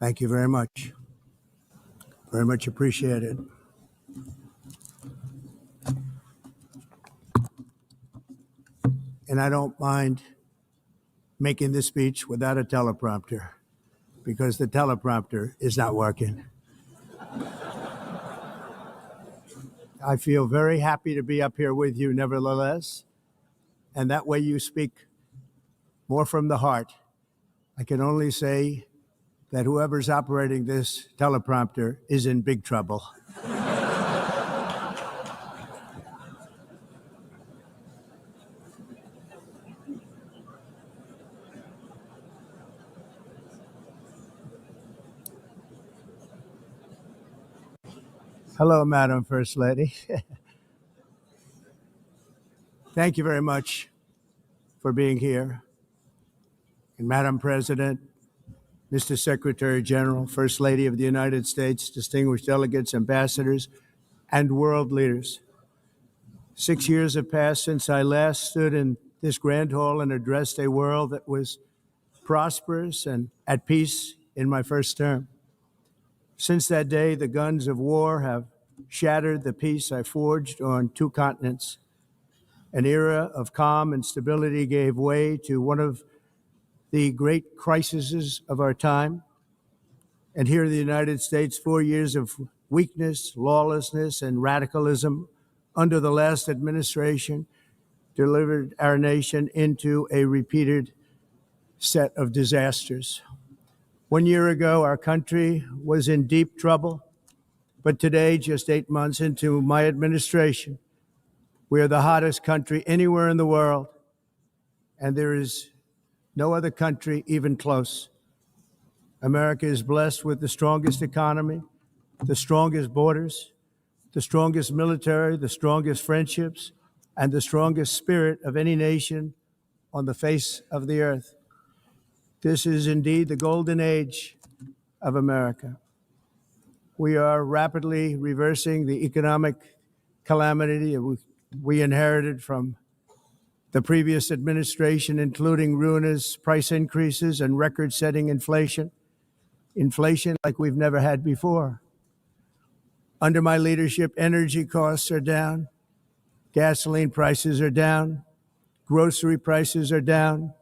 Thank you very much. Very much appreciated. And I don't mind making this speech without a teleprompter because the teleprompter is not working. I feel very happy to be up here with you nevertheless, and that way you speak more from the heart. I can only say that whoever's operating this teleprompter is in big trouble. Hello, Madam First Lady. Thank you very much for being here. And Madam President, Mr. Secretary General, First Lady of the United States, distinguished delegates, ambassadors, and world leaders. 6 years have passed since I last stood in this grand hall and addressed a world that was prosperous and at peace in my first term. Since that day, the guns of war have shattered the peace I forged on 2 continents. An era of calm and stability gave way to one of the great crises of our time. And here in the United States, 4 years of weakness, lawlessness, and radicalism under the last administration delivered our nation into a repeated set of disasters. 1 year ago, our country was in deep trouble, but today, just 8 months into my administration, we are the hottest country anywhere in the world, and there is no other country even close. America is blessed with the strongest economy, the strongest borders, the strongest military, the strongest friendships, and the strongest spirit of any nation on the face of the earth. This is indeed the golden age of America. We are rapidly reversing the economic calamity we inherited from the previous administration, including ruinous price increases and record-setting inflation like we've never had before. Under my leadership, energy costs are down, gasoline prices are down, grocery prices are down,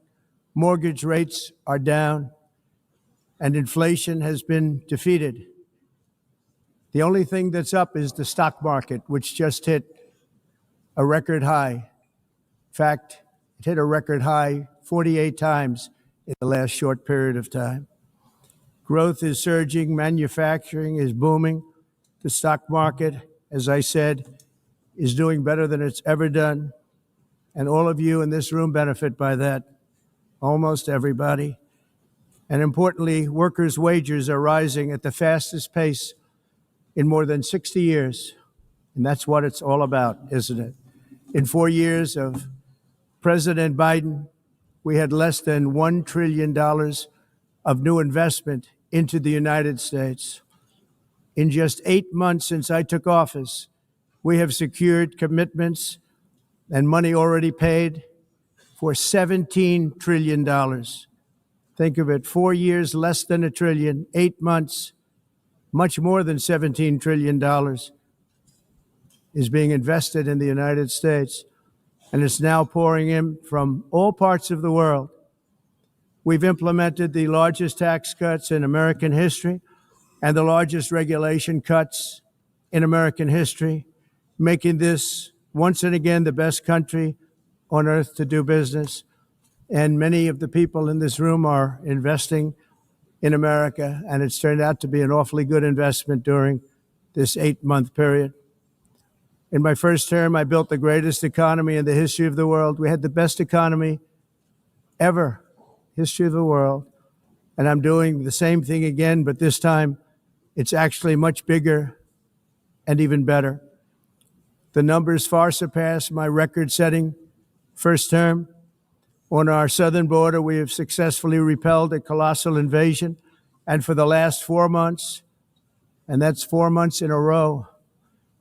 mortgage rates are down, and inflation has been defeated. The only thing that's up is the stock market, which just hit a record high. In fact, it hit a record high 48 times in the last short period of time. Growth is surging, manufacturing is booming. The stock market, as I said, is doing better than it's ever done. And all of you in this room benefit by that, almost everybody. And importantly, workers' wages are rising at the fastest pace in more than 60 years. And that's what it's all about, isn't it? In 4 years of President Biden, we had less than $1 trillion of new investment into the United States. In just 8 months since I took office, we have secured commitments and money already paid for $17 trillion. Think of it, 4 years, less than $1 trillion, 8 months, much more than $17 trillion is being invested in the United States, and it's now pouring in from all parts of the world. We've implemented the largest tax cuts in American history and the largest regulation cuts in American history, making this once and again the best country on earth to do business. And many of the people in this room are investing in America, and it's turned out to be an awfully good investment during this 8-month period. In my first term, I built the greatest economy in the history of the world. We had the best economy ever, history of the world. And I'm doing the same thing again, but this time it's actually much bigger and even better. The numbers far surpass my record-setting first term. On our southern border, we have successfully repelled a colossal invasion. And for the last 4 months, and that's 4 months in a row,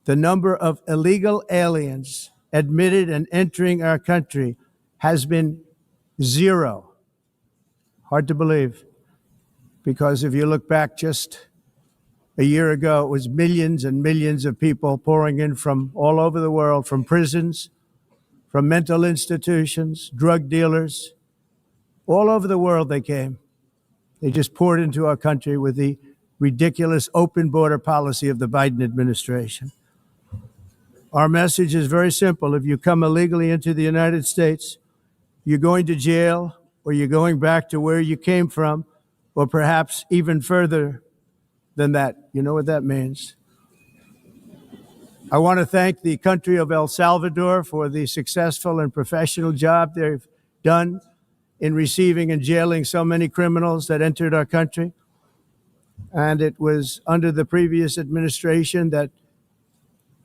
the number of illegal aliens admitted and entering our country has been 0. Hard to believe. Because if you look back just a year ago, it was millions and millions of people pouring in from all over the world, from prisons, from mental institutions, drug dealers, all over the world they came. They just poured into our country with the ridiculous open border policy of the Biden administration. Our message is very simple. If you come illegally into the United States, you're going to jail, or you're going back to where you came from, or perhaps even further than that. You know what that means. I want to thank the country of El Salvador for the successful and professional job they've done in receiving and jailing so many criminals that entered our country. And it was under the previous administration that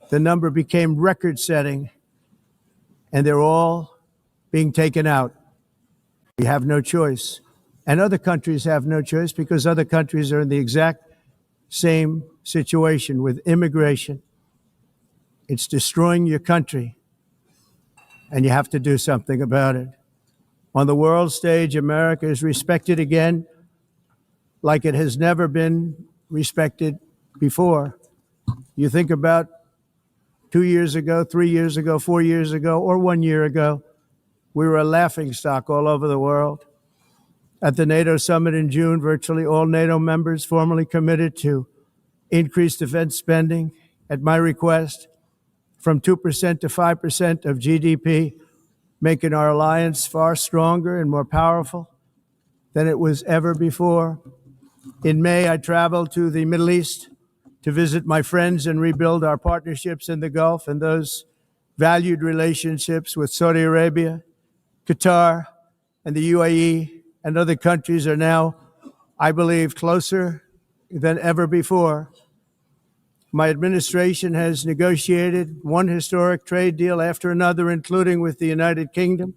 the number became record-setting, and they're all being taken out. We have no choice. And other countries have no choice, because other countries are in the exact same situation with immigration. It's destroying your country, and you have to do something about it. On the world stage, America is respected again like it has never been respected before. You think about 2 years ago, 3 years ago, 4 years ago, or 1 year ago, we were a laughingstock all over the world. At the NATO summit in June, virtually all NATO members formally committed to increase defense spending at my request from 2% to 5% of GDP, making our alliance far stronger and more powerful than it was ever before. In May, I traveled to the Middle East to visit my friends and rebuild our partnerships in the Gulf, and those valued relationships with Saudi Arabia, Qatar, and the UAE and other countries are now, I believe, closer than ever before. My administration has negotiated one historic trade deal after another, including with the United Kingdom,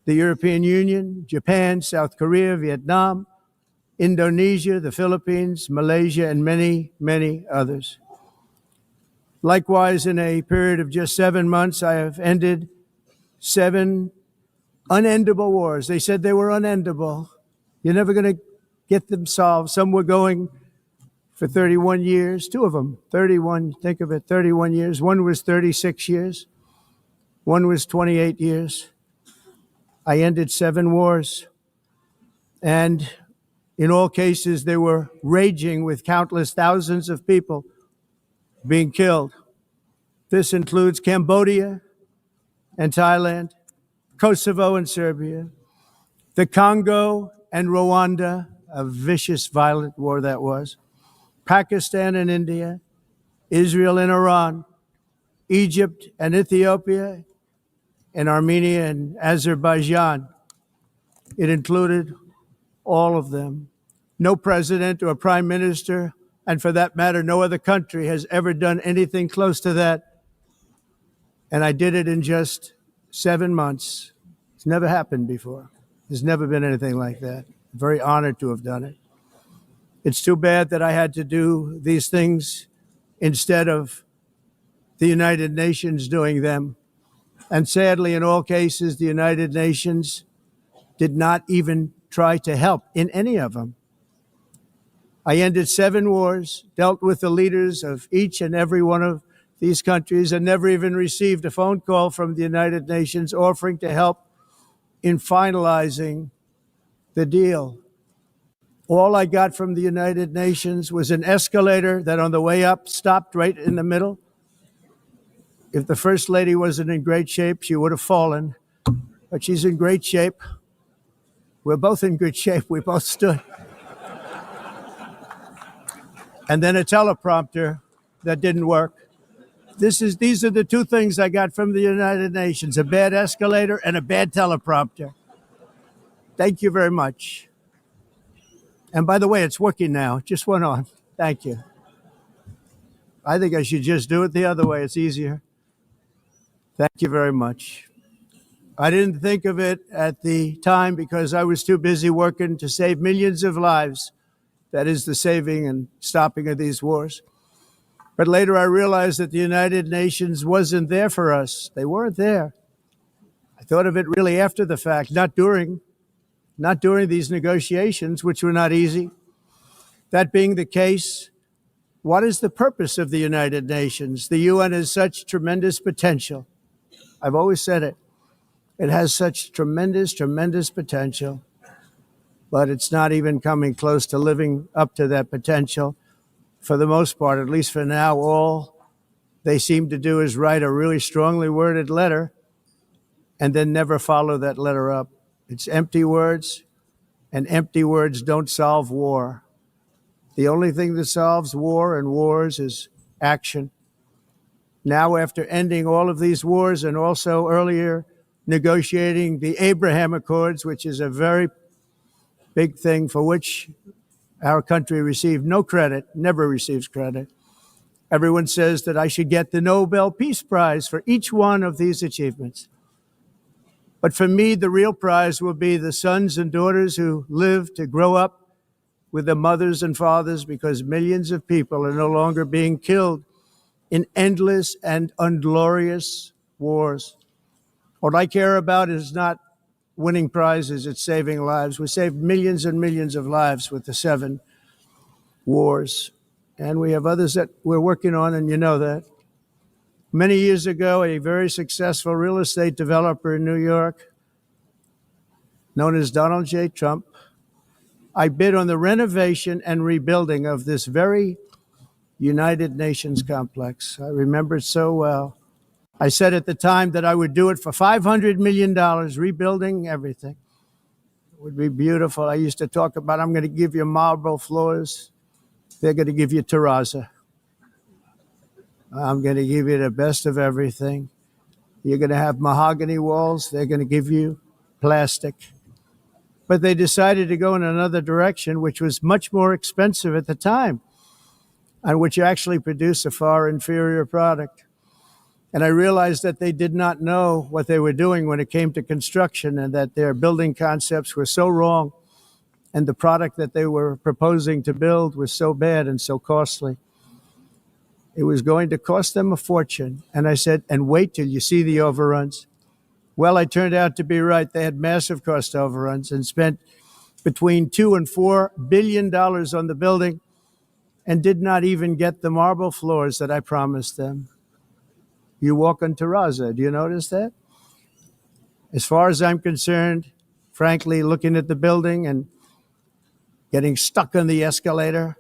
the European Union, Japan, South Korea, Vietnam, Indonesia, the Philippines, Malaysia, and many, many others. Likewise, in a period of just 7 months, I have ended 7 unendable wars. They said they were unendable. You're never going to get them solved. Some were going for 31 years, 2 of them, 31, think of it, 31 years. One was 36 years. One was 28 years. I ended 7 wars. And in all cases, they were raging with countless thousands of people being killed. This includes Cambodia and Thailand, Kosovo and Serbia, the Congo and Rwanda, a vicious, violent war that was, Pakistan and India, Israel and Iran, Egypt and Ethiopia, and Armenia and Azerbaijan. It included all of them. No president or prime minister, and for that matter, no other country has ever done anything close to that. And I did it in just 7 months. It's never happened before. There's never been anything like that. I'm very honored to have done it. It's too bad that I had to do these things instead of the United Nations doing them. And sadly, in all cases, the United Nations did not even try to help in any of them. I ended 7 wars, dealt with the leaders of each and every one of these countries, and never even received a phone call from the United Nations offering to help in finalizing the deal. All I got from the United Nations was an escalator that on the way up stopped right in the middle. If the First Lady wasn't in great shape, she would have fallen, but she's in great shape. We're both in good shape. We both stood. And then a teleprompter that didn't work. These are the 2 things I got from the United Nations, a bad escalator and a bad teleprompter. Thank you very much. And by the way, it's working now. It just went on. Thank you. I think I should just do it the other way. It's easier. Thank you very much. I didn't think of it at the time because I was too busy working to save millions of lives. That is the saving and stopping of these wars. But later I realized that the United Nations wasn't there for us. They weren't there. I thought of it really after the fact, not during these negotiations, which were not easy. That being the case, what is the purpose of the United Nations? The UN has such tremendous potential. I've always said it. It has such tremendous, tremendous potential, but it's not even coming close to living up to that potential. For the most part, at least for now, all they seem to do is write a really strongly worded letter and then never follow that letter up. It's empty words, and empty words don't solve war. The only thing that solves war and wars is action. Now, after ending all of these wars and also earlier negotiating the Abraham Accords, which is a very big thing for which our country received no credit, never receives credit. Everyone says that I should get the Nobel Peace Prize for each one of these achievements. But for me, the real prize will be the sons and daughters who live to grow up with the mothers and fathers, because millions of people are no longer being killed in endless and unglorious wars. What I care about is not winning prizes, it's saving lives. We saved millions and millions of lives with the 7 wars. And we have others that we're working on, and you know that. Many years ago, a very successful real estate developer in New York, known as Donald J. Trump, I bid on the renovation and rebuilding of this very United Nations complex. I remember it so well. I said at the time that I would do it for $500 million, rebuilding everything. It would be beautiful. I used to talk about, I'm going to give you marble floors. They're going to give you terrazzo. I'm going to give you the best of everything. You're going to have mahogany walls. They're going to give you plastic. But they decided to go in another direction, which was much more expensive at the time, and which actually produced a far inferior product. And I realized that they did not know what they were doing when it came to construction, and that their building concepts were so wrong, and the product that they were proposing to build was so bad and so costly. It was going to cost them a fortune. And I said, and wait till you see the overruns. Well, I turned out to be right. They had massive cost overruns and spent between $2 and $4 billion on the building and did not even get the marble floors that I promised them. You walk on terrazzo. Do you notice that? As far as I'm concerned, frankly, looking at the building and getting stuck on the escalator,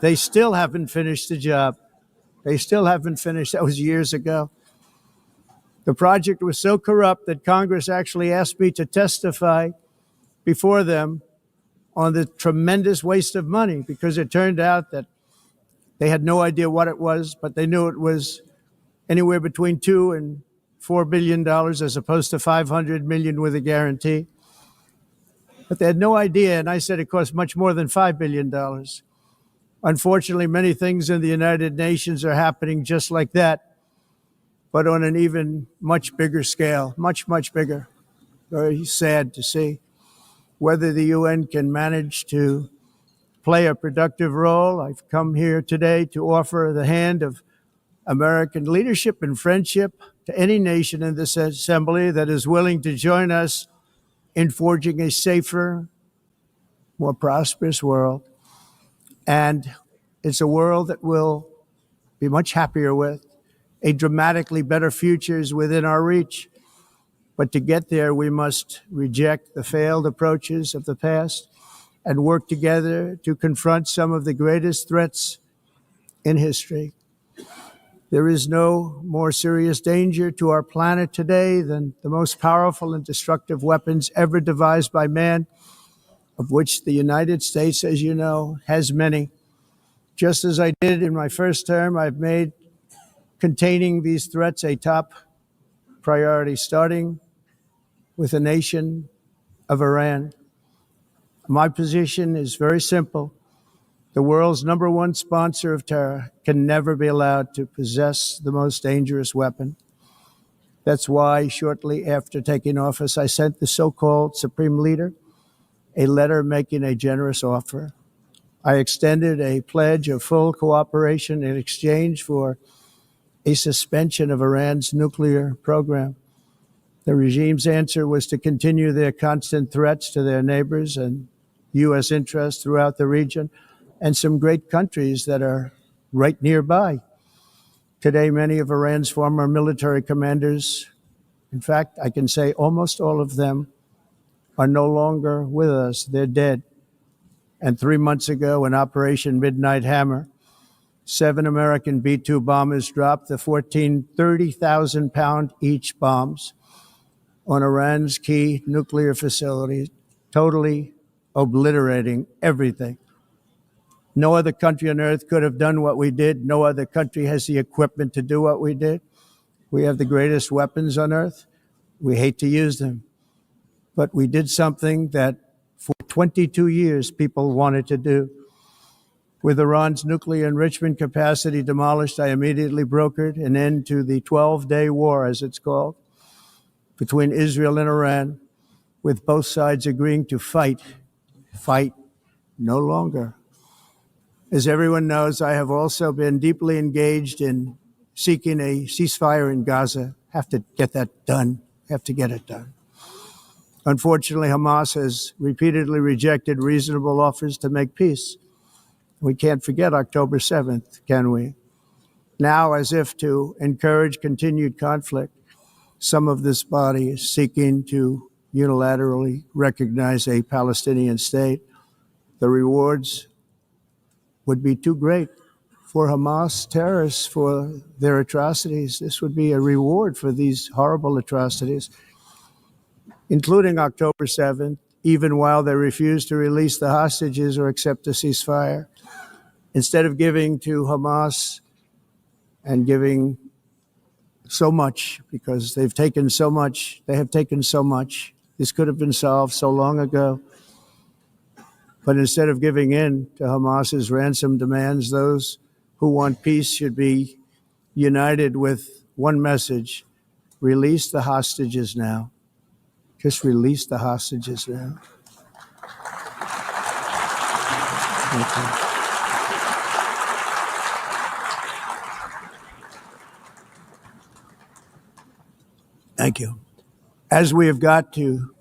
they still haven't finished the job. They still haven't finished. That was years ago. The project was so corrupt that Congress actually asked me to testify before them on the tremendous waste of money, because it turned out that they had no idea what it was, but they knew it was anywhere between $2 and $4 billion as opposed to $500 million with a guarantee. But they had no idea, and I said it cost much more than $5 billion. Unfortunately, many things in the United Nations are happening just like that, but on an even much bigger scale, much, much bigger. Very sad to see. Whether the UN can manage to play a productive role, I've come here today to offer the hand of American leadership and friendship to any nation in this assembly that is willing to join us in forging a safer, more prosperous world. And it's a world that we'll be much happier with. A dramatically better future is within our reach. But to get there, we must reject the failed approaches of the past and work together to confront some of the greatest threats in history. There is no more serious danger to our planet today than the most powerful and destructive weapons ever devised by man, of which the United States, as you know, has many. Just as I did in my first term, I've made containing these threats a top priority, starting with the nation of Iran. My position is very simple. The world's #1 sponsor of terror can never be allowed to possess the most dangerous weapon. That's why shortly after taking office, I sent the so-called Supreme Leader a letter making a generous offer. I extended a pledge of full cooperation in exchange for a suspension of Iran's nuclear program. The regime's answer was to continue their constant threats to their neighbors and U.S. interests throughout the region, and some great countries that are right nearby. Today, many of Iran's former military commanders, in fact, I can say almost all of them, are no longer with us. They're dead. And 3 months ago, in Operation Midnight Hammer, 7 American B-2 bombers dropped the 14 30,000-pound each bombs on Iran's key nuclear facilities, totally obliterating everything. No other country on earth could have done what we did. No other country has the equipment to do what we did. We have the greatest weapons on earth. We hate to use them. But we did something that for 22 years people wanted to do. With Iran's nuclear enrichment capacity demolished, I immediately brokered an end to the 12-day war, as it's called, between Israel and Iran, with both sides agreeing to fight no longer. As everyone knows, I have also been deeply engaged in seeking a ceasefire in Gaza. Have to get that done. Have to get it done. Unfortunately, Hamas has repeatedly rejected reasonable offers to make peace. We can't forget October 7th, can we? Now, as if to encourage continued conflict, some of this body is seeking to unilaterally recognize a Palestinian state. The rewards would be too great for Hamas terrorists for their atrocities. This would be a reward for these horrible atrocities, including October 7th, even while they refuse to release the hostages or accept a ceasefire. Instead of giving to Hamas and giving so much, because they've taken so much, they have taken so much. This could have been solved so long ago. But instead of giving in to Hamas's ransom demands, those who want peace should be united with one message: release the hostages now. Just release the hostages now. Thank you. Thank you. As we have got to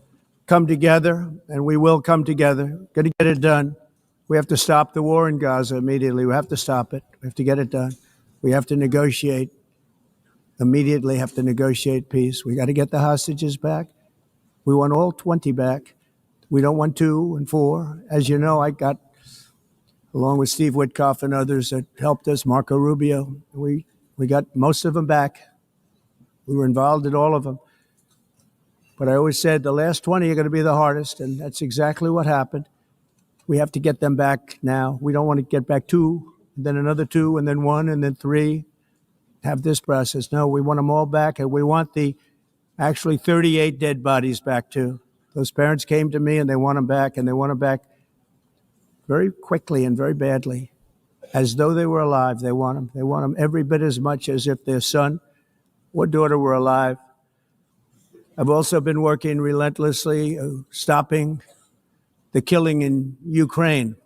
come together, and we will come together, got to get it done. We have to stop the war in Gaza immediately. We have to stop it. We have to get it done. We have to negotiate, immediately have to negotiate peace. We got to get the hostages back. We want all 20 back. We don't want 2 and 4. As you know, I got, along with Steve Witkoff and others that helped us, Marco Rubio, we got most of them back. We were involved in all of them. But I always said the last 20 are going to be the hardest, and that's exactly what happened. We have to get them back now. We don't want to get back 2, and then another 2, and then 1, and then 3. Have this process. No, we want them all back, and we want the actually 38 dead bodies back too. Those parents came to me, and they want them back, and they want them back very quickly and very badly, as though they were alive. They want them. They want them every bit as much as if their son or daughter were alive. I've also been working relentlessly, stopping the killing in Ukraine.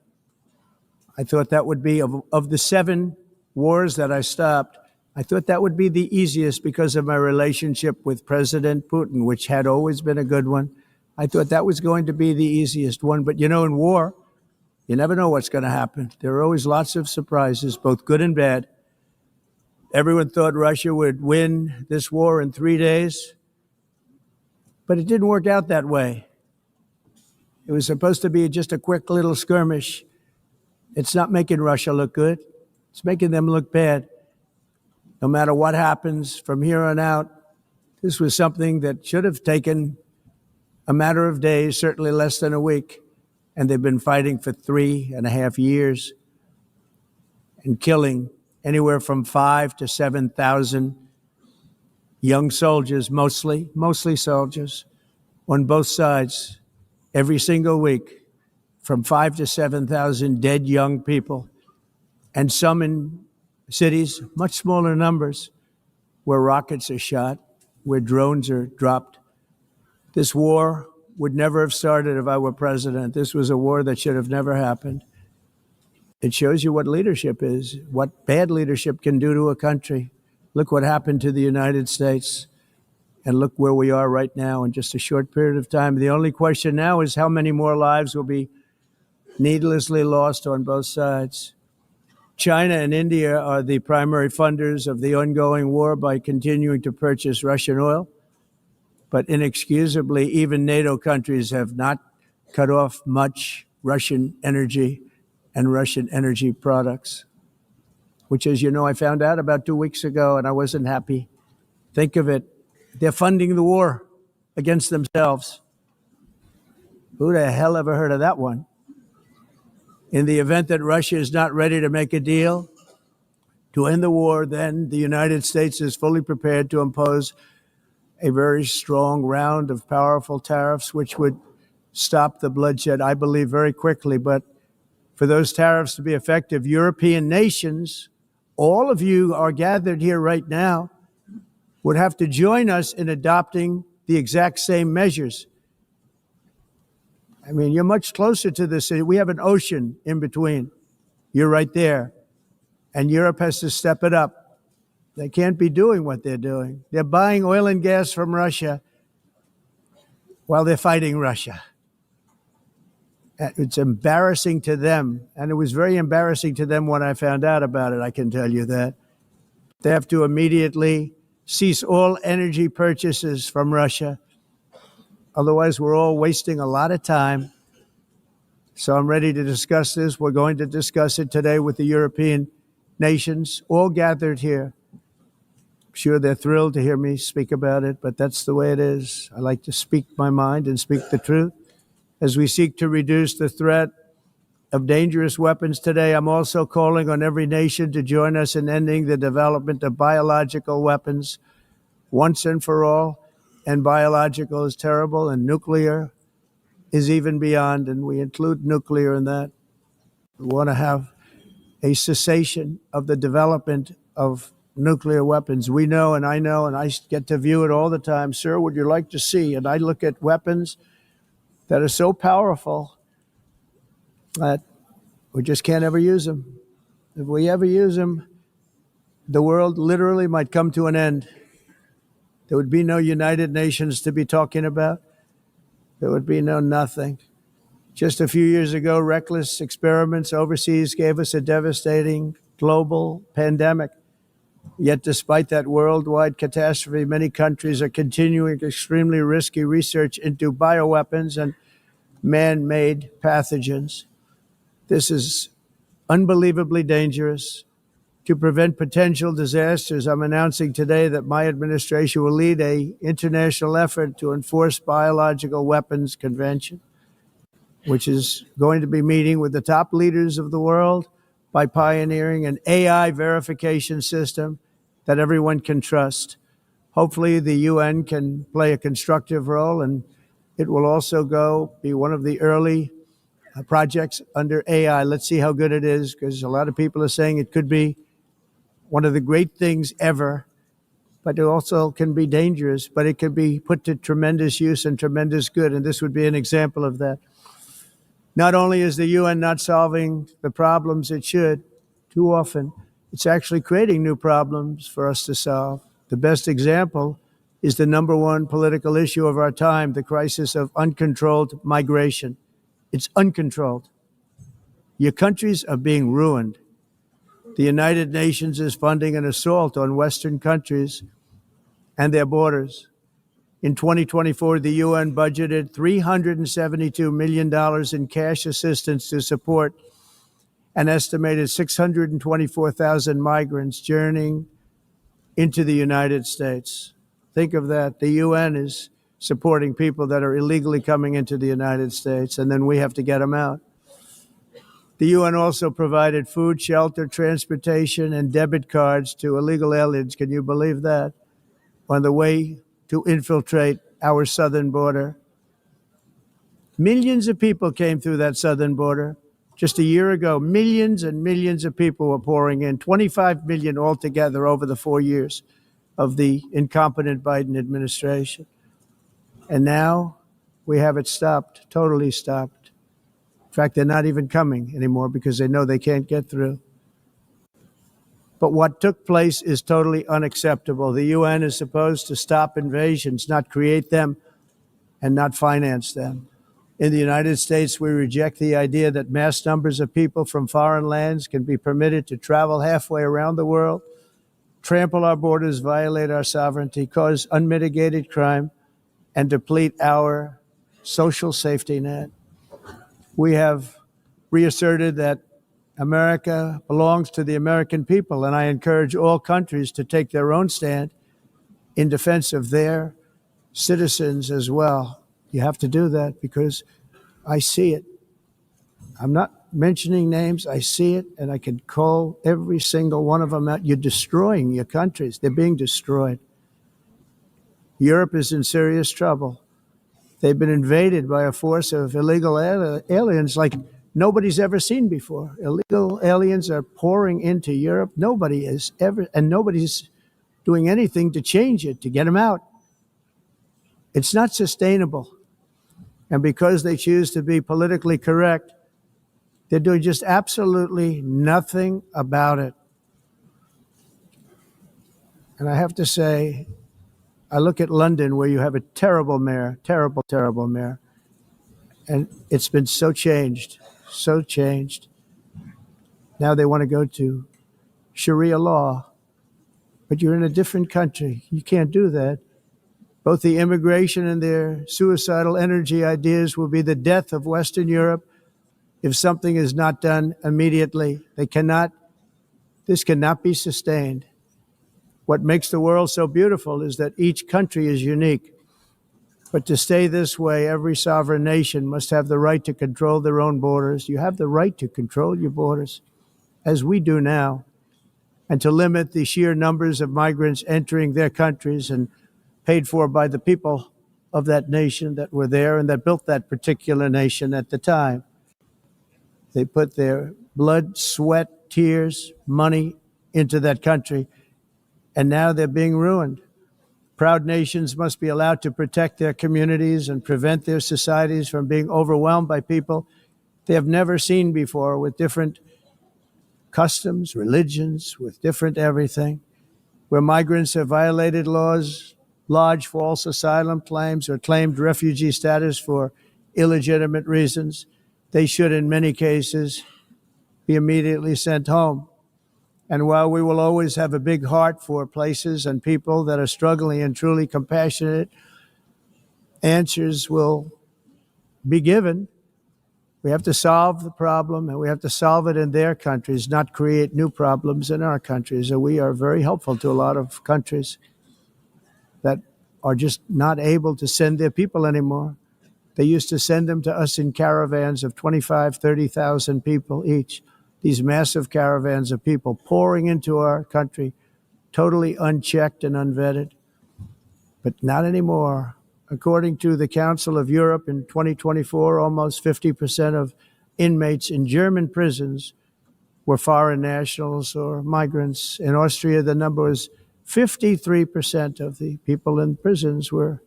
I thought that would be, of the 7 wars that I stopped, I thought that would be the easiest because of my relationship with President Putin, which had always been a good one. I thought that was going to be the easiest one. But, you know, in war, you never know what's going to happen. There are always lots of surprises, both good and bad. Everyone thought Russia would win this war in 3 days, but it didn't work out that way. It was supposed to be just a quick little skirmish. It's not making Russia look good. It's making them look bad. No matter what happens from here on out, this was something that should have taken a matter of days, certainly less than a week. And they've been fighting for 3.5 years and killing anywhere from 5,000 to 7,000 young soldiers, mostly soldiers, on both sides, every single week, from 5,000 to 7,000 dead young people, and some in cities, much smaller numbers, where rockets are shot, where drones are dropped. This war would never have started if I were president. This was a war that should have never happened. It shows you what leadership is, what bad leadership can do to a country. Look what happened to the United States, and look where we are right now in just a short period of time. The only question now is how many more lives will be needlessly lost on both sides. China and India are the primary funders of the ongoing war by continuing to purchase Russian oil. But inexcusably, even NATO countries have not cut off much Russian energy and Russian energy products, which, as you know, I found out about 2 weeks ago, and I wasn't happy. Think of it. They're funding the war against themselves. Who the hell ever heard of that one? In the event that Russia is not ready to make a deal to end the war, then the United States is fully prepared to impose a very strong round of powerful tariffs, which would stop the bloodshed, I believe, very quickly. But for those tariffs to be effective, European nations, all of you are gathered here right now, would have to join us in adopting the exact same measures. I mean, you're much closer to this. We have an ocean in between. You're right there. And Europe has to step it up. They can't be doing what they're doing. They're buying oil and gas from Russia while they're fighting Russia. It's embarrassing to them. And it was very embarrassing to them when I found out about it, I can tell you that. They have to immediately cease all energy purchases from Russia. Otherwise, we're all wasting a lot of time. So I'm ready to discuss this. We're going to discuss it today with the European nations, all gathered here. I'm sure they're thrilled to hear me speak about it, but that's the way it is. I like to speak my mind and speak the truth. As we seek to reduce the threat of dangerous weapons today, I'm also calling on every nation to join us in ending the development of biological weapons once and for all. And biological is terrible, and nuclear is even beyond, and we include nuclear in that. We want to have a cessation of the development of nuclear weapons. We know, and I get to view it all the time. Sir, would you like to see? And I look at weapons that are so powerful that we just can't ever use them. If we ever use them, the world literally might come to an end. There would be no United Nations to be talking about. There would be no nothing. Just a few years ago, reckless experiments overseas gave us a devastating global pandemic. Yet despite that worldwide catastrophe, many countries are continuing extremely risky research into bioweapons and man-made pathogens. This is unbelievably dangerous. To prevent potential disasters, I'm announcing today that my administration will lead an international effort to enforce biological weapons convention, which is going to be meeting with the top leaders of the world by pioneering an AI verification system that everyone can trust. Hopefully the UN can play a constructive role, and it will also be one of the early projects under AI. Let's see how good it is, because a lot of people are saying it could be one of the great things ever, but it also can be dangerous, but it can be put to tremendous use and tremendous good, and this would be an example of that. Not only is the UN not solving the problems it should too often, it's actually creating new problems for us to solve. The best example is the number one political issue of our time, the crisis of uncontrolled migration. It's uncontrolled. Your countries are being ruined. The United Nations is funding an assault on Western countries and their borders. In 2024, the UN budgeted $372 million in cash assistance to support an estimated 624,000 migrants journeying into the United States. Think of that. The UN is supporting people that are illegally coming into the United States, and then we have to get them out. The UN also provided food, shelter, transportation, and debit cards to illegal aliens. Can you believe that? On the way to infiltrate our southern border. Millions of people came through that southern border. Just a year ago, millions and millions of people were pouring in, 25 million altogether over the 4 years of the incompetent Biden administration. And now we have it stopped, totally stopped. In fact, they're not even coming anymore because they know they can't get through. But what took place is totally unacceptable. The UN is supposed to stop invasions, not create them and not finance them. In the United States, we reject the idea that mass numbers of people from foreign lands can be permitted to travel halfway around the world, trample our borders, violate our sovereignty, cause unmitigated crime, and deplete our social safety net. We have reasserted that America belongs to the American people, and I encourage all countries to take their own stand in defense of their citizens as well. You have to do that because I see it. I'm not mentioning names. I see it, and I can call every single one of them out. You're destroying your countries. They're being destroyed. Europe is in serious trouble. They've been invaded by a force of illegal aliens like nobody's ever seen before. Illegal aliens are pouring into Europe. Nobody is ever, and nobody's doing anything to change it, to get them out. It's not sustainable. And because they choose to be politically correct, they're doing just absolutely nothing about it. And I have to say, I look at London, where you have a terrible mayor, terrible mayor, and it's been so changed. Now they want to go to Sharia law, but you're in a different country. You can't do that. Both the immigration and their suicidal energy ideas will be the death of Western Europe if something is not done immediately. This cannot be sustained. What makes the world so beautiful is that each country is unique. But to stay this way, every sovereign nation must have the right to control their own borders. You have the right to control your borders, as we do now, and to limit the sheer numbers of migrants entering their countries and paid for by the people of that nation that were there and that built that particular nation at the time. They put their blood, sweat, tears, money into that country, and now they're being ruined. Proud nations must be allowed to protect their communities and prevent their societies from being overwhelmed by people they have never seen before, with different customs, religions, with different everything. Where migrants have violated laws, lodged false asylum claims, or claimed refugee status for illegitimate reasons, they should, in many cases, be immediately sent home. And while we will always have a big heart for places and people that are struggling and truly compassionate, answers will be given. We have to solve the problem, and we have to solve it in their countries, not create new problems in our countries. And we are very helpful to a lot of countries that are just not able to send their people anymore. They used to send them to us in caravans of 25, 30,000 people each. These massive caravans of people pouring into our country, totally unchecked and unvetted. But not anymore. According to the Council of Europe in 2024, almost 50% of inmates in German prisons were foreign nationals or migrants. In Austria, the number was 53% of the people in prisons were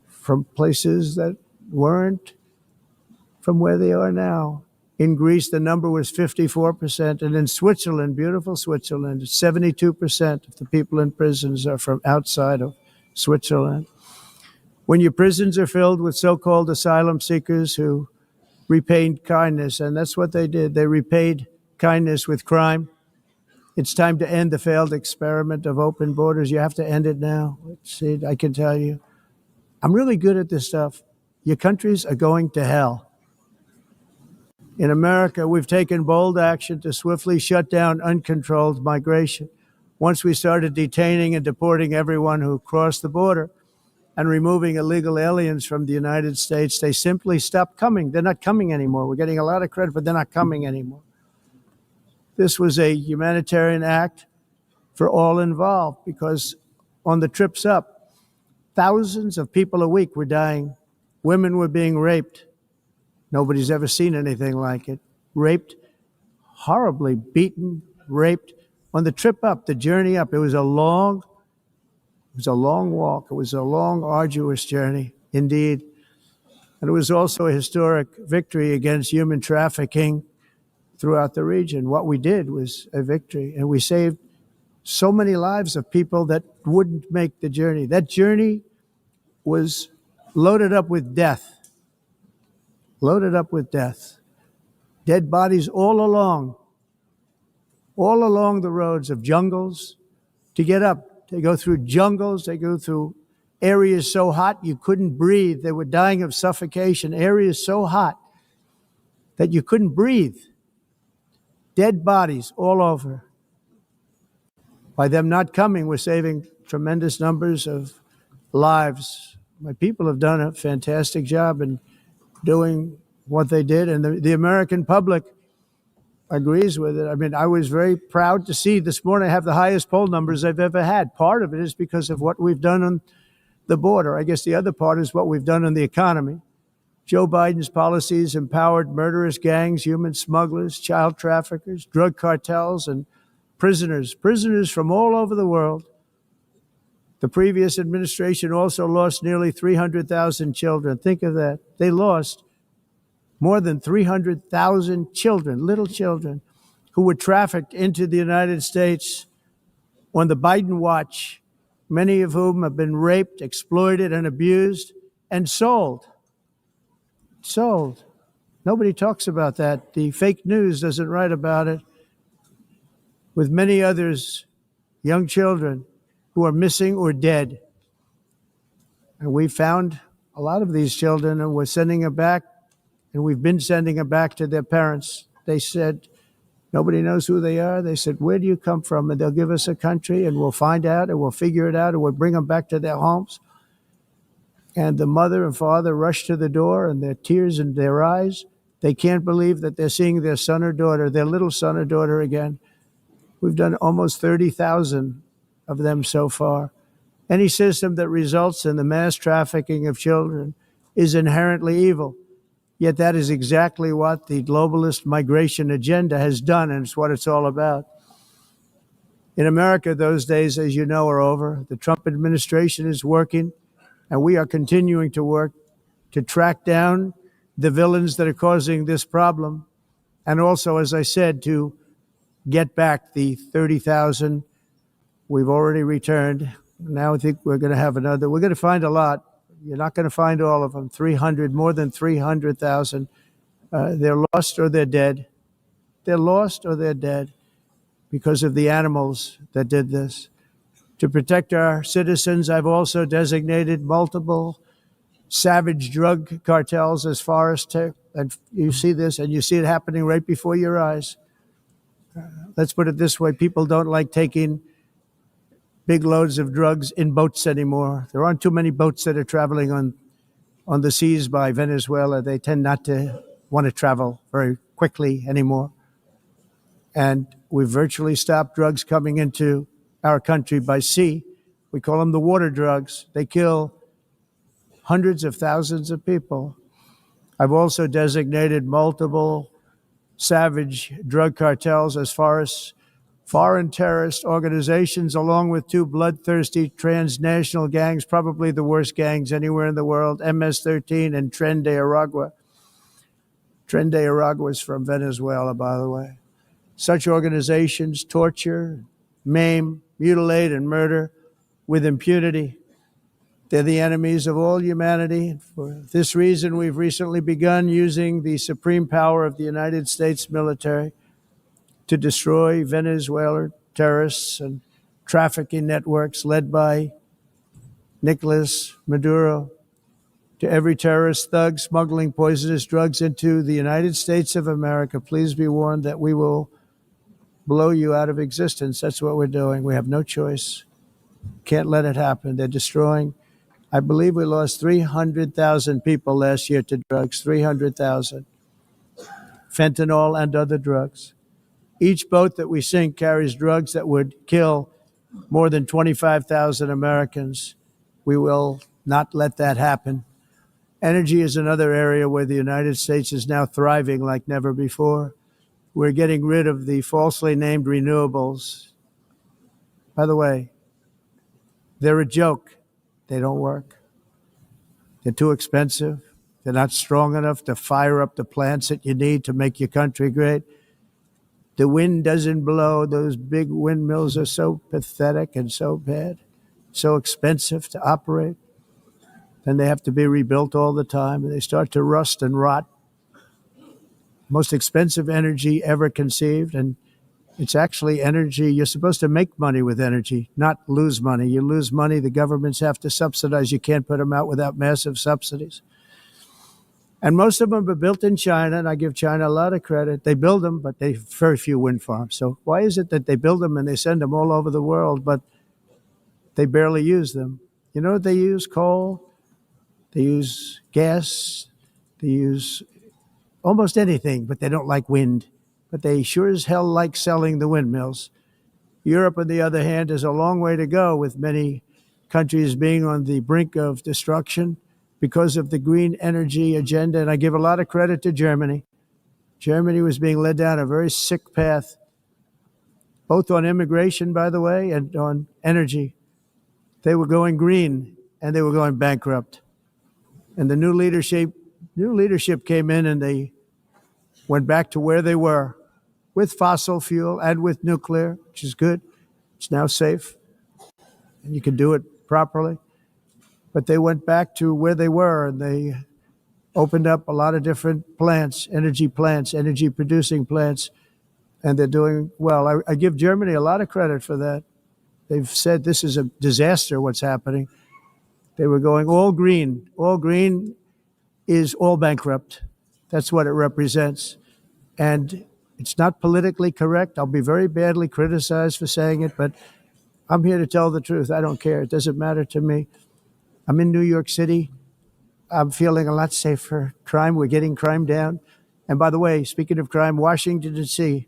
from places that weren't from where they are now. In Greece, the number was 54%. And in Switzerland, beautiful Switzerland, 72% of the people in prisons are from outside of Switzerland. When your prisons are filled with so-called asylum seekers who repaid kindness, and that's what they did, they repaid kindness with crime, it's time to end the failed experiment of open borders. You have to end it now. See, I can tell you, I'm really good at this stuff. Your countries are going to hell. In America, we've taken bold action to swiftly shut down uncontrolled migration. Once we started detaining and deporting everyone who crossed the border and removing illegal aliens from the United States, they simply stopped coming. They're not coming anymore. We're getting a lot of credit, but they're not coming anymore. This was a humanitarian act for all involved, because on the trips up, thousands of people a week were dying. Women were being raped. Nobody's ever seen anything like it. Raped, horribly beaten, raped. On the trip up, the journey up, it was a long walk. It was a long, arduous journey, indeed. And it was also a historic victory against human trafficking throughout the region. What we did was a victory, and we saved so many lives of people that wouldn't make the journey. That journey was loaded up with death. loaded up with death. Dead bodies all along the roads of jungles to get up. They go through jungles, they go through areas so hot you couldn't breathe. They were dying of suffocation, areas so hot that you couldn't breathe. Dead bodies all over. By them not coming, we're saving tremendous numbers of lives. My people have done a fantastic job in doing what they did, and the American public agrees with it. I mean, I was very proud to see this morning I have the highest poll numbers I've ever had. Part of it is because of what we've done on the border. I guess the other part is what we've done on the economy. Joe Biden's policies empowered murderous gangs, human smugglers, child traffickers, drug cartels, and prisoners from all over the world. The previous administration also lost nearly 300,000 children. Think of that. They lost more than 300,000 children, little children, who were trafficked into the United States on the Biden watch, many of whom have been raped, exploited, and abused, and sold. Sold. Nobody talks about that. The fake news doesn't write about it. With many others, young children who are missing or dead. And we found a lot of these children and we're sending them back, and we've been sending them back to their parents. They said, nobody knows who they are. They said, where do you come from? And they'll give us a country and we'll find out and we'll figure it out and we'll bring them back to their homes. And the mother and father rush to the door and their tears in their eyes. They can't believe that they're seeing their son or daughter, their little son or daughter again. We've done almost 30,000 of them so far. Any system that results in the mass trafficking of children is inherently evil. Yet that is exactly what the globalist migration agenda has done, and it's what it's all about. In America, those days, as you know, are over. The Trump administration is working, and we are continuing to work to track down the villains that are causing this problem, and also, as I said, to get back the 30,000 we've already returned. Now I think we're going to have another. We're going to find a lot. You're not going to find all of them. More than 300,000. They're lost or they're dead. They're lost or they're dead because of the animals that did this. To protect our citizens, I've also designated multiple savage drug cartels as far as and you see this, and you see it happening right before your eyes. Let's put it this way. People don't like taking big loads of drugs in boats anymore. There aren't too many boats that are traveling on the seas by Venezuela. They tend not to want to travel very quickly anymore. And we've virtually stopped drugs coming into our country by sea. We call them the water drugs. They kill hundreds of thousands of people. I've also designated multiple savage drug cartels as far as foreign terrorist organizations, along with two bloodthirsty transnational gangs, probably the worst gangs anywhere in the world, MS-13 and Tren de Aragua. Tren de Aragua is from Venezuela, by the way. Such organizations torture, maim, mutilate, and murder with impunity. They're the enemies of all humanity. For this reason, we've recently begun using the supreme power of the United States military to destroy Venezuelan terrorists and trafficking networks led by Nicolas Maduro. To every terrorist thug smuggling poisonous drugs into the United States of America, please be warned that we will blow you out of existence. That's what we're doing. We have no choice. Can't let it happen. They're destroying. I believe we lost 300,000 people last year to drugs, 300,000. Fentanyl and other drugs. Each boat that we sink carries drugs that would kill more than 25,000 Americans. We will not let that happen. Energy is another area where the United States is now thriving like never before. We're getting rid of the falsely named renewables. By the way, they're a joke. They don't work. They're too expensive. They're not strong enough to fire up the plants that you need to make your country great. The wind doesn't blow. Those big windmills are so pathetic and so bad, so expensive to operate. And they have to be rebuilt all the time. And they start to rust and rot most expensive energy ever conceived. And it's actually energy. You're supposed to make money with energy, not lose money. You lose money, the governments have to subsidize. You can't put them out without massive subsidies. And most of them are built in China, and I give China a lot of credit. They build them, but they very few wind farms. So why is it that they build them and they send them all over the world, but they barely use them? You know what they use? Coal. They use gas. They use almost anything, but they don't like wind. But they sure as hell like selling the windmills. Europe, on the other hand, has a long way to go, with many countries being on the brink of destruction because of the green energy agenda. And I give a lot of credit to Germany. Germany was being led down a very sick path, both on immigration, by the way, and on energy. They were going green and they were going bankrupt. And the new leadership came in and they went back to where they were, with fossil fuel and with nuclear, which is good. It's now safe, and you can do it properly. But they went back to where they were, and they opened up a lot of different plants, energy producing plants, and they're doing well. I give Germany a lot of credit for that. They've said this is a disaster, what's happening. They were going all green. All green is all bankrupt. That's what it represents. And it's not politically correct. I'll be very badly criticized for saying it, but I'm here to tell the truth. I don't care. It doesn't matter to me. I'm in New York City. I'm feeling a lot safer. We're getting crime down. And by the way, speaking of crime, Washington, D.C.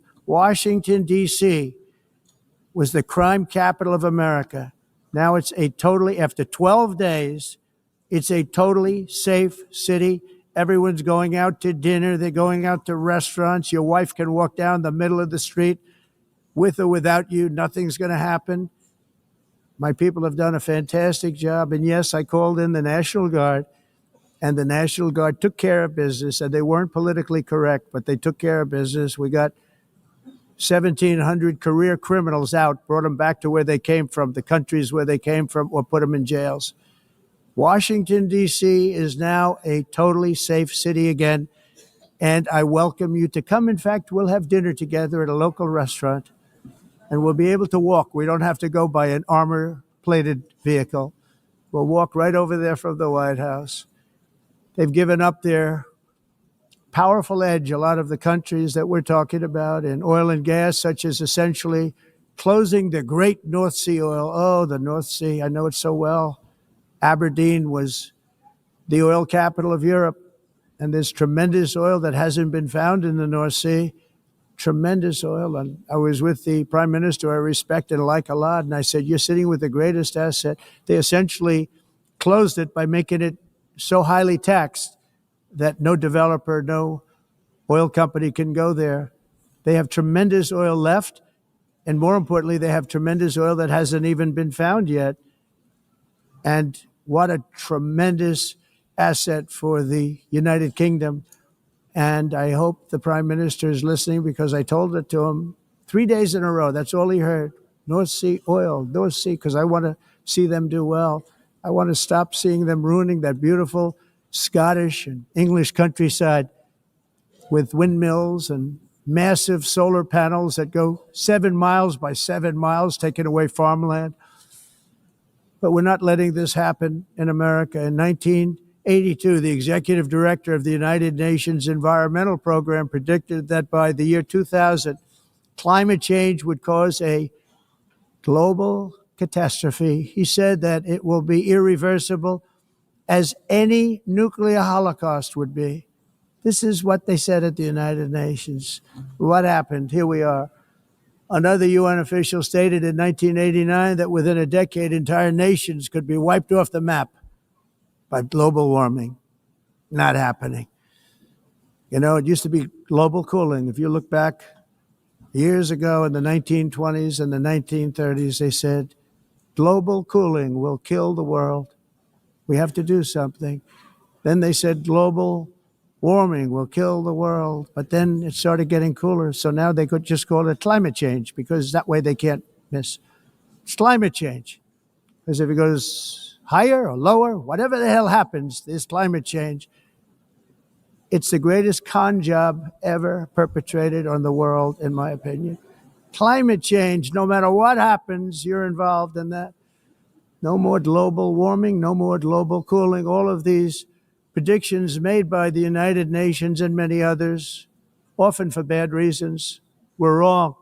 was the crime capital of America. Now it's after 12 days, it's a totally safe city. Everyone's going out to dinner. They're going out to restaurants. Your wife can walk down the middle of the street with or without you. Nothing's going to happen. My people have done a fantastic job. And yes, I called in the National Guard, and the National Guard took care of business. And they weren't politically correct, but they took care of business. We got 1,700 career criminals out, brought them back to where they came from, the countries where they came from, or put them in jails. Washington, D.C. is now a totally safe city again, and I welcome you to come. In fact, we'll have dinner together at a local restaurant, and we'll be able to walk. We don't have to go by an armor-plated vehicle. We'll walk right over there from the White House. They've given up their powerful edge, a lot of the countries that we're talking about, in oil and gas, such as essentially closing the great North Sea oil. Oh, the North Sea, I know it so well. Aberdeen was the oil capital of Europe, and there's tremendous oil that hasn't been found in the North Sea, tremendous oil. And I was with the prime minister I respect and like a lot, and I said, you're sitting with the greatest asset. They essentially closed it by making it so highly taxed that no developer, no oil company can go there. They have tremendous oil left, and more importantly, they have tremendous oil that hasn't even been found yet. And what a tremendous asset for the United Kingdom. And I hope the Prime Minister is listening, because I told it to him 3 days in a row. That's all he heard. North Sea oil, North Sea, because I want to see them do well. I want to stop seeing them ruining that beautiful Scottish and English countryside with windmills and massive solar panels that go 7 miles by 7 miles, taking away farmland. But we're not letting this happen in America. In 1982, the executive director of the United Nations Environmental Program predicted that by the year 2000, climate change would cause a global catastrophe. He said that it will be irreversible, as any nuclear holocaust would be. This is what they said at the United Nations. What happened? Here we are. Another UN official stated in 1989 that within a decade, entire nations could be wiped off the map by global warming. Not happening. You know, it used to be global cooling. If you look back years ago in the 1920s and the 1930s, they said, global cooling will kill the world. We have to do something. Then they said global warming will kill the world. But then it started getting cooler. So now they could just call it climate change, because that way they can't miss. It's climate change. Because if it goes higher or lower, whatever the hell happens, there's climate change. It's the greatest con job ever perpetrated on the world, in my opinion. Climate change, no matter what happens, you're involved in that. No more global warming, no more global cooling. All of these predictions made by the United Nations and many others, often for bad reasons, were wrong.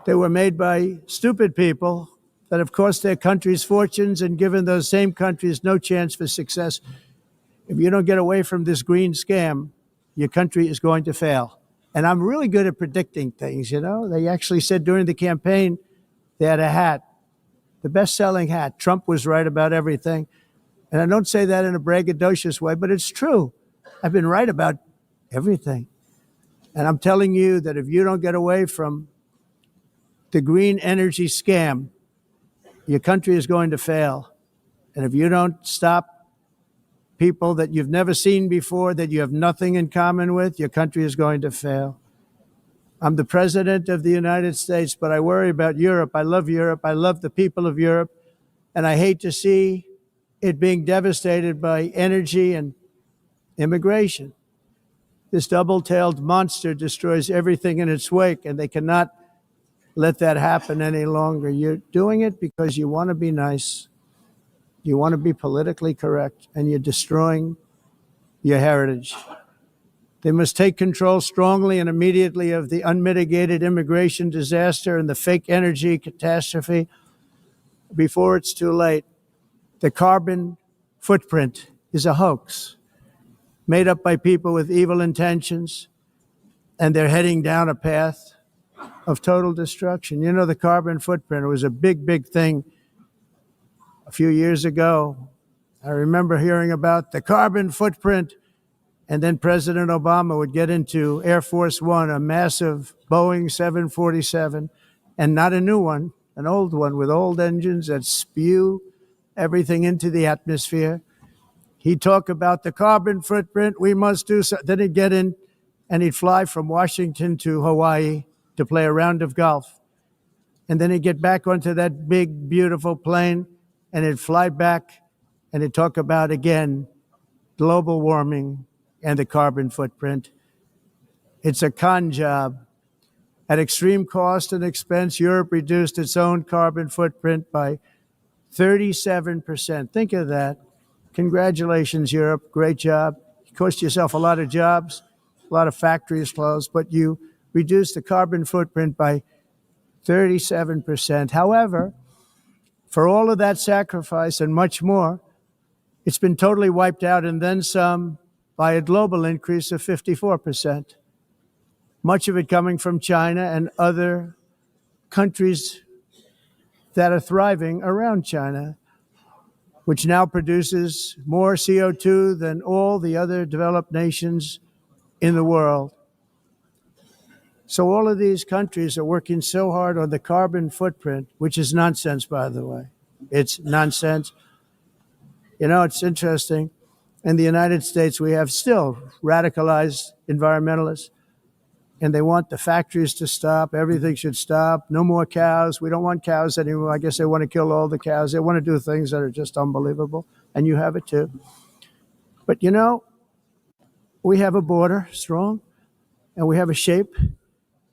They were made by stupid people that have cost their countries fortunes and given those same countries no chance for success. If you don't get away from this green scam, your country is going to fail. And I'm really good at predicting things, you know. They actually said during the campaign they had a hat, the best-selling hat. Trump was right about everything. And I don't say that in a braggadocious way, but it's true. I've been right about everything. And I'm telling you that if you don't get away from the green energy scam, your country is going to fail. And if you don't stop people that you've never seen before, that you have nothing in common with, your country is going to fail. I'm the president of the United States, but I worry about Europe. I love Europe. I love the people of Europe. And I hate to see it being devastated by energy and immigration. This double-tailed monster destroys everything in its wake, and they cannot let that happen any longer. You're doing it because you want to be nice. You want to be politically correct, and you're destroying your heritage. They must take control strongly and immediately of the unmitigated immigration disaster and the fake energy catastrophe before it's too late. The carbon footprint is a hoax made up by people with evil intentions, and they're heading down a path of total destruction. You know, the carbon footprint, it was a big, big thing a few years ago. I remember hearing about the carbon footprint, and then President Obama would get into Air Force One, a massive Boeing 747, and not a new one, an old one with old engines that spew everything into the atmosphere. He'd talk about the carbon footprint, we must do so. Then he'd get in and he'd fly from Washington to Hawaii to play a round of golf. And then he'd get back onto that big, beautiful plane and he'd fly back and he'd talk about, again, global warming and the carbon footprint. It's a con job. At extreme cost and expense, Europe reduced its own carbon footprint by 37%. Think of that. Congratulations, Europe. Great job. You cost yourself a lot of jobs, a lot of factories closed, but you reduced the carbon footprint by 37%. However, for all of that sacrifice and much more, it's been totally wiped out and then some by a global increase of 54%. Much of it coming from China and other countries that are thriving around China, which now produces more CO2 than all the other developed nations in the world. So all of these countries are working so hard on the carbon footprint, which is nonsense, by the way. It's nonsense. You know, it's interesting. In the United States, we have still radicalized environmentalists, and they want the factories to stop. Everything should stop. No more cows. We don't want cows anymore. I guess they want to kill all the cows. They want to do things that are just unbelievable, and you have it too. But, you know, we have a border, strong, and we have a shape,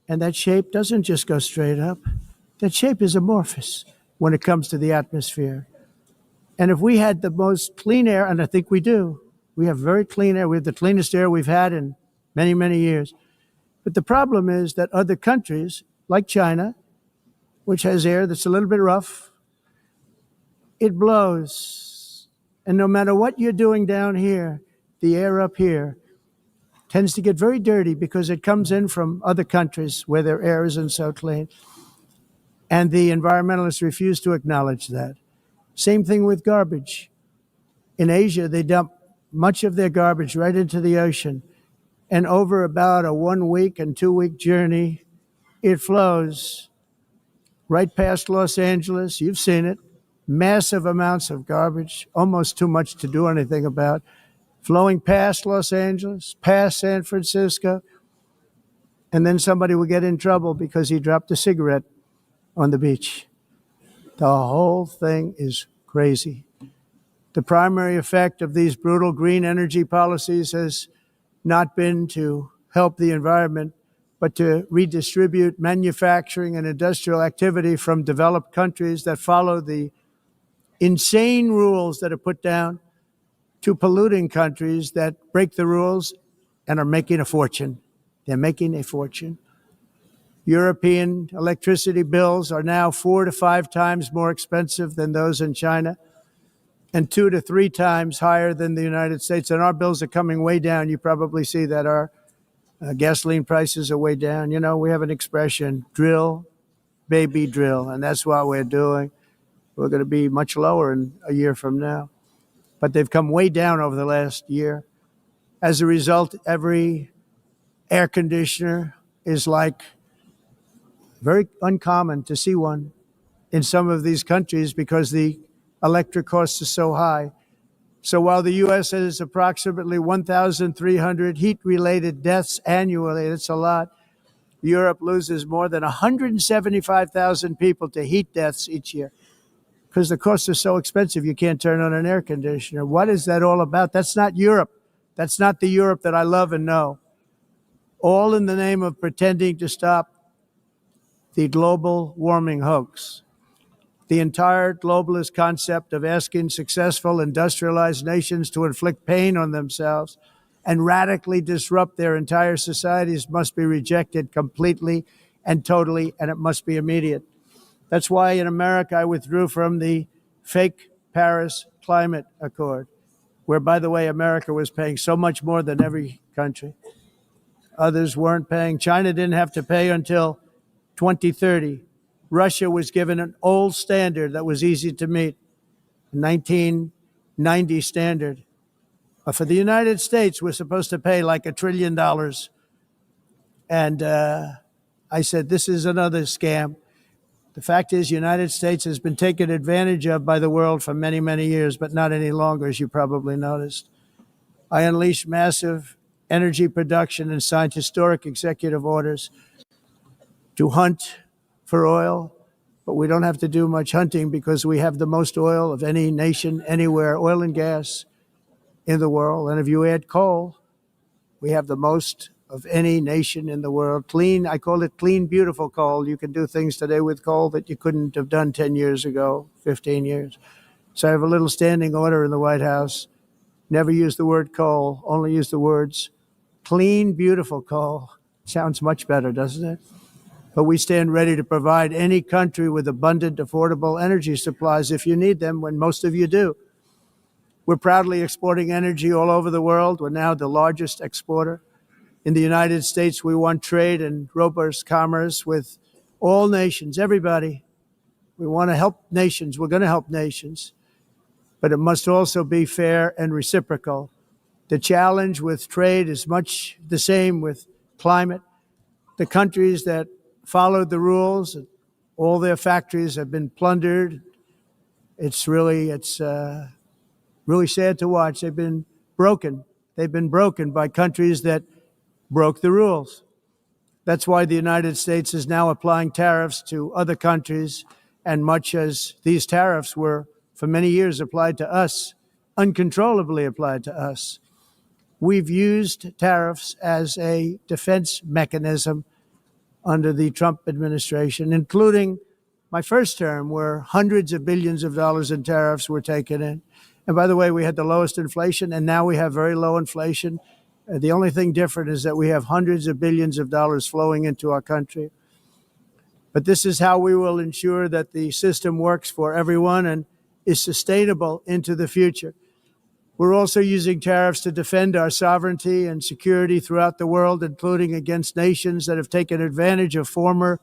and that shape doesn't just go straight up. That shape is amorphous when it comes to the atmosphere. And if we had the most clean air, and I think we do, we have very clean air. We have the cleanest air we've had in many, many years. But the problem is that other countries, like China, which has air that's a little bit rough, it blows. And no matter what you're doing down here, the air up here tends to get very dirty because it comes in from other countries where their air isn't so clean. And the environmentalists refuse to acknowledge that. Same thing with garbage. In Asia, they dump much of their garbage right into the ocean. And over about a 1 week and 2 week journey, it flows right past Los Angeles. You've seen it. Massive amounts of garbage, almost too much to do anything about, flowing past Los Angeles, past San Francisco. And then somebody will get in trouble because he dropped a cigarette on the beach. The whole thing is crazy. The primary effect of these brutal green energy policies has not been to help the environment, but to redistribute manufacturing and industrial activity from developed countries that follow the insane rules that are put down to polluting countries that break the rules and are making a fortune. They're making a fortune. European electricity bills are now 4 to 5 times more expensive than those in China and 2 to 3 times higher than the United States. And our bills are coming way down. You probably see that our gasoline prices are way down. You know, we have an expression, drill, baby, drill, and that's what we're doing. We're going to be much lower in a year from now. But they've come way down over the last year. As a result, every air conditioner is like very uncommon to see one in some of these countries because the electric costs are so high. So while the U.S. has approximately 1,300 heat-related deaths annually, that's a lot, Europe loses more than 175,000 people to heat deaths each year because the costs are so expensive you can't turn on an air conditioner. What is that all about? That's not Europe. That's not the Europe that I love and know. All in the name of pretending to stop the global warming hoax. The entire globalist concept of asking successful industrialized nations to inflict pain on themselves and radically disrupt their entire societies must be rejected completely and totally, and it must be immediate. That's why in America I withdrew from the fake Paris Climate Accord, where, by the way, America was paying so much more than every country. Others weren't paying. China didn't have to pay until 2030. Russia was given an old standard that was easy to meet, a 1990 standard. But for the United States, we're supposed to pay like $1 trillion. And I said, this is another scam. The fact is, the United States has been taken advantage of by the world for many, many years, but not any longer, as you probably noticed. I unleashed massive energy production and signed historic executive orders to hunt for oil, but we don't have to do much hunting because we have the most oil of any nation anywhere, oil and gas in the world. And if you add coal, we have the most of any nation in the world. Clean, I call it clean, beautiful coal. You can do things today with coal that you couldn't have done 10 years ago, 15 years. So I have a little standing order in the White House. Never use the word coal, only use the words clean, beautiful coal. Sounds much better, doesn't it? But we stand ready to provide any country with abundant, affordable energy supplies if you need them, when most of you do. We're proudly exporting energy all over the world. We're now the largest exporter. In the United States, we want trade and robust commerce with all nations, everybody. We want to help nations. We're going to help nations. But it must also be fair and reciprocal. The challenge with trade is much the same with climate. The countries that followed the rules, all their factories have been plundered. It's really sad to watch. They've been broken. They've been broken by countries that broke the rules. That's why the United States is now applying tariffs to other countries, and much as these tariffs were for many years applied to us, uncontrollably applied to us. We've used tariffs as a defense mechanism under the Trump administration, including my first term, where hundreds of billions of dollars in tariffs were taken in. And by the way, we had the lowest inflation, and now we have very low inflation. The only thing different is that we have hundreds of billions of dollars flowing into our country. But this is how we will ensure that the system works for everyone and is sustainable into the future. We're also using tariffs to defend our sovereignty and security throughout the world, including against nations that have taken advantage of former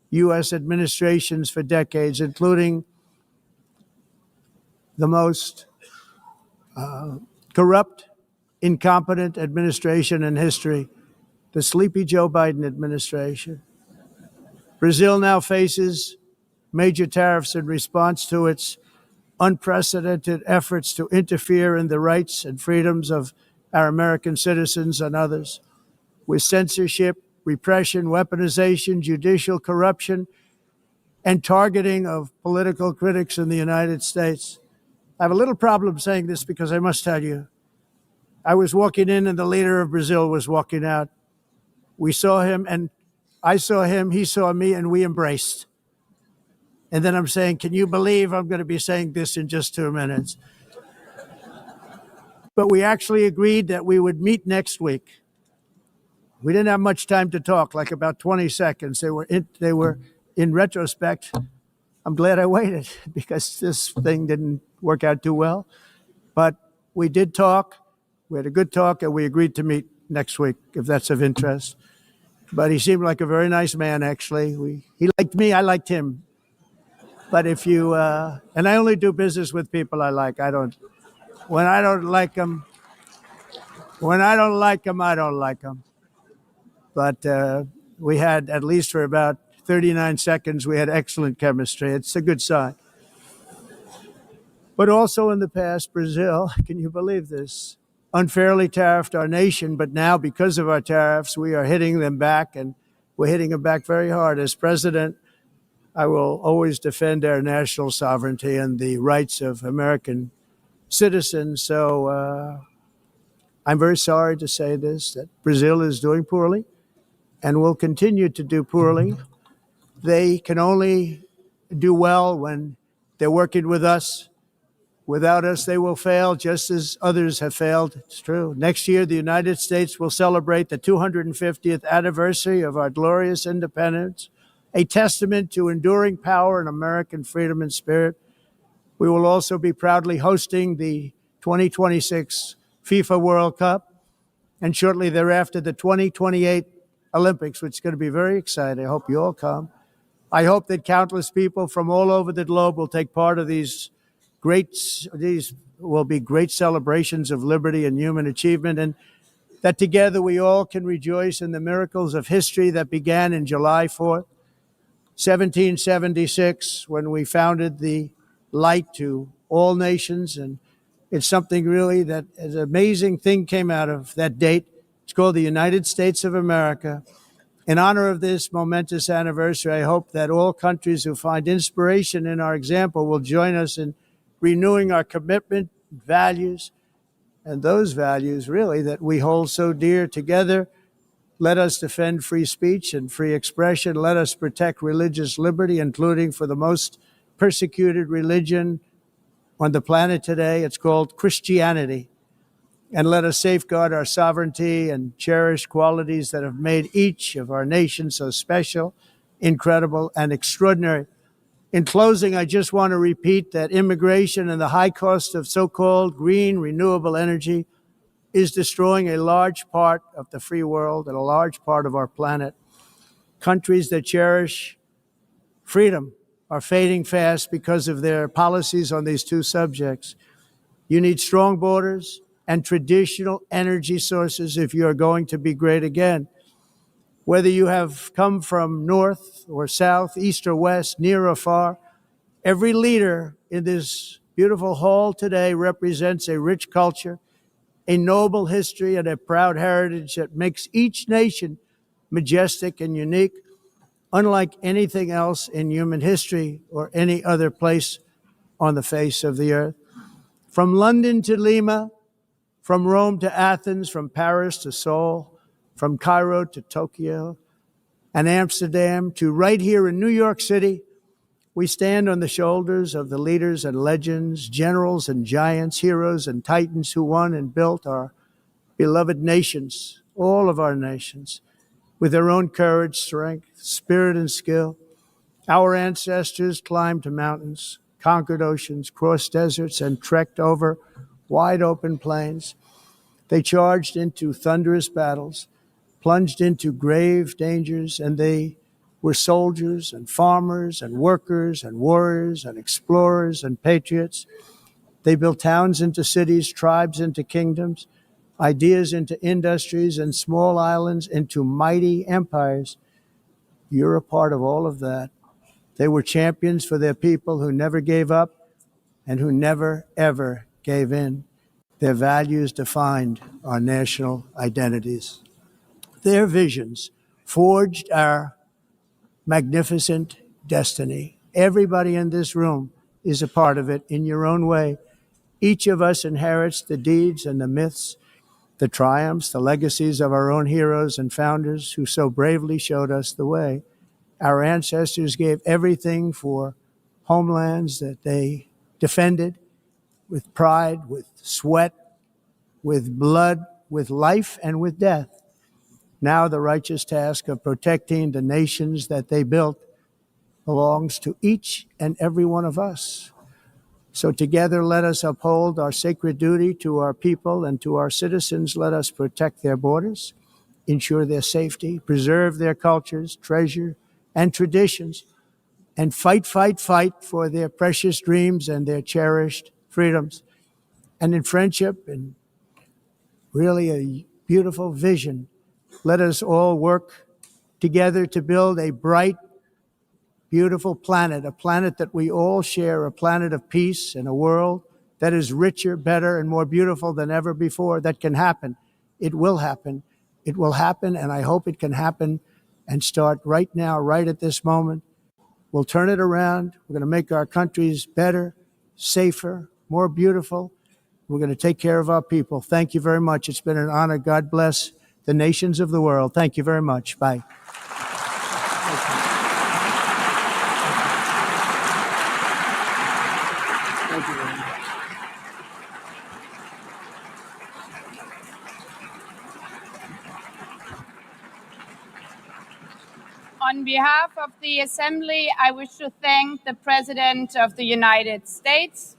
U.S. administrations for decades, including the most corrupt, incompetent administration in history, the sleepy Joe Biden administration. Brazil now faces major tariffs in response to its unprecedented efforts to interfere in the rights and freedoms of our American citizens and others, with censorship, repression, weaponization, judicial corruption, and targeting of political critics in the United States. I have a little problem saying this because I must tell you, I was walking in and the leader of Brazil was walking out. We saw him and I saw him, he saw me, and we embraced. And then I'm saying, can you believe I'm going to be saying this in just 2 minutes? But we actually agreed that we would meet next week. We didn't have much time to talk, like about 20 seconds. They were in retrospect, I'm glad I waited because this thing didn't work out too well. But we did talk. We had a good talk, and we agreed to meet next week, if that's of interest. But he seemed like a very nice man, actually. He liked me, I liked him. But if you, and I only do business with people I like. When I don't like them, I don't like them. But we had, at least for about 39 seconds, we had excellent chemistry. It's a good sign. But also in the past, Brazil, can you believe this, unfairly tariffed our nation. But now, because of our tariffs, we are hitting them back, and we're hitting them back very hard. As president, I will always defend our national sovereignty and the rights of American citizens. So I'm very sorry to say this, that Brazil is doing poorly and will continue to do poorly. They can only do well when they're working with us. Without us, they will fail, just as others have failed. It's true. Next year, the United States will celebrate the 250th anniversary of our glorious independence, a testament to enduring power and American freedom and spirit. We will also be proudly hosting the 2026 FIFA World Cup, and shortly thereafter, the 2028 Olympics, which is going to be very exciting. I hope you all come. I hope that countless people from all over the globe will take part of these will be great celebrations of liberty and human achievement, and that together we all can rejoice in the miracles of history that began in July 4th, 1776, when we founded the light to all nations. And it's something really that an amazing thing came out of that date. It's called the United States of America. In honor of this momentous anniversary, I hope that all countries who find inspiration in our example will join us in renewing our commitment, values, and those values really that we hold so dear together. Let us defend free speech and free expression. Let us protect religious liberty, including for the most persecuted religion on the planet today. It's called Christianity. And let us safeguard our sovereignty and cherish qualities that have made each of our nations so special, incredible, and extraordinary. In closing, I just want to repeat that immigration and the high cost of so-called green renewable energy is destroying a large part of the free world and a large part of our planet. Countries that cherish freedom are fading fast because of their policies on these two subjects. You need strong borders and traditional energy sources if you are going to be great again. Whether you have come from north or south, east or west, near or far, every leader in this beautiful hall today represents a rich culture, a noble history, and a proud heritage that makes each nation majestic and unique, unlike anything else in human history or any other place on the face of the earth. From London to Lima, from Rome to Athens, from Paris to Seoul, from Cairo to Tokyo and Amsterdam to right here in New York City, we stand on the shoulders of the leaders and legends, generals and giants, heroes and titans who won and built our beloved nations, all of our nations, with their own courage, strength, spirit, and skill. Our ancestors climbed mountains, conquered oceans, crossed deserts, and trekked over wide open plains. They charged into thunderous battles, plunged into grave dangers, and they were soldiers and farmers and workers and warriors and explorers and patriots. They built towns into cities, tribes into kingdoms, ideas into industries, and small islands into mighty empires. You're a part of all of that. They were champions for their people who never gave up and who never, ever gave in. Their values defined our national identities. Their visions forged our magnificent destiny. Everybody in this room is a part of it in your own way. Each of us inherits the deeds and the myths the triumphs, the legacies of our own heroes and founders who so bravely showed us the way. Our ancestors gave everything for homelands that they defended with pride, with sweat, with blood, with life, and with death. Now the righteous task of protecting the nations that they built belongs to each and every one of us. So together, let us uphold our sacred duty to our people and to our citizens. Let us protect their borders, ensure their safety, preserve their cultures, treasure, and traditions, and fight, fight, fight for their precious dreams and their cherished freedoms. And in friendship and really a beautiful vision, let us all work together to build a bright, beautiful planet, a planet that we all share, a planet of peace and a world that is richer, better, and more beautiful than ever before. That can happen. It will happen. It will happen, and I hope it can happen and start right now, right at this moment. We'll turn it around. We're going to make our countries better, safer, more beautiful. We're going to take care of our people. Thank you very much. It's been an honor. God bless the nations of the world. Thank you very much. Bye. Thank you very much. On behalf of the Assembly, I wish to thank the President of the United States,